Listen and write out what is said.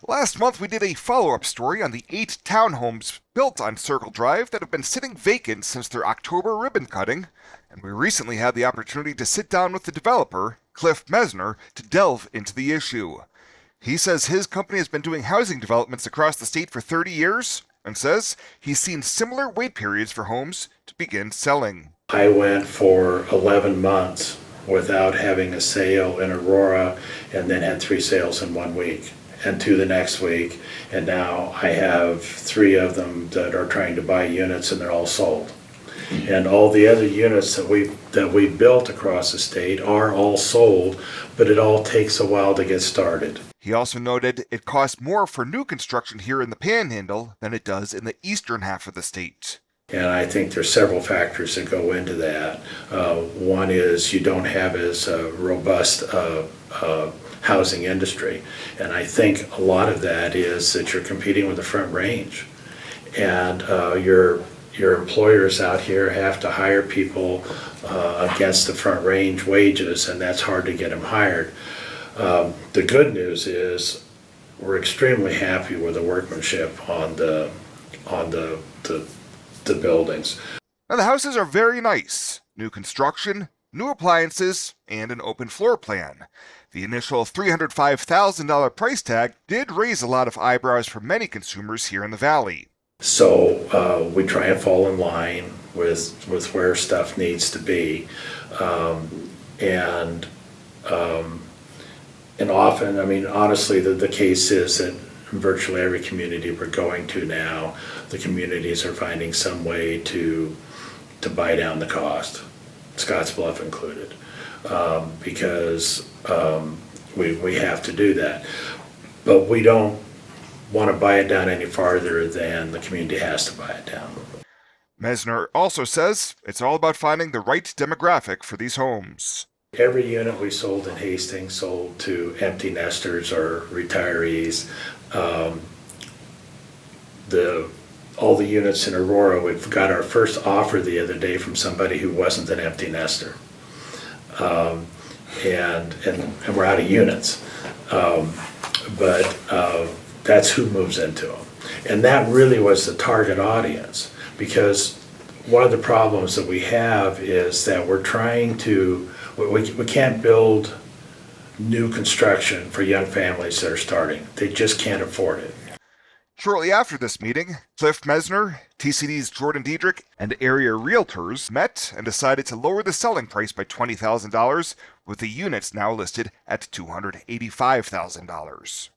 Last month, we did a follow-up story on the 8 townhomes built on Circle Drive that have been sitting vacant since their October ribbon cutting, and we recently had the opportunity to sit down with the developer, Cliff Mesner, to delve into the issue. He says his company has been doing housing developments across the state for 30 years, and says he's seen similar wait periods for homes to begin selling. I went for 11 months without having a sale in Aurora, and then had 3 sales in 1 week and 2 the next week. And now I have 3 of them that are trying to buy units, and they're all sold. And all the other units that we built across the state are all sold, but it all takes a while to get started. He also noted it costs more for new construction here in the Panhandle than it does in the eastern half of the state. And I think there's several factors that go into that. One is you don't have as robust housing industry. And I think a lot of that is that you're competing with the Front Range. And your employers out here have to hire people against the Front Range wages, and that's hard to get them hired. The good news is we're extremely happy with the workmanship on the buildings. Now, the houses are very nice. New construction, new appliances, and an open floor plan. The initial $305,000 price tag did raise a lot of eyebrows for many consumers here in the Valley. So we try and fall in line with where stuff needs to be. And often, I mean, honestly, the case is that in virtually every community we're going to now, the communities are finding some way to buy down the cost, Scottsbluff included, because we have to do that. But we don't want to buy it down any farther than the community has to buy it down. Mesner also says it's all about finding the right demographic for these homes. Every unit we sold in Hastings sold to empty nesters or retirees. All the units in Aurora, we've got our first offer the other day from somebody who wasn't an empty nester. And we're out of units. But that's who moves into them. And that really was the target audience, because one of the problems that we have is that we're trying to, we can't build new construction for young families that are starting. They just can't afford it. Shortly after this meeting, Cliff Mesner, TCD's Jordan Diedrich, and area realtors met and decided to lower the selling price by $20,000, with the units now listed at $285,000.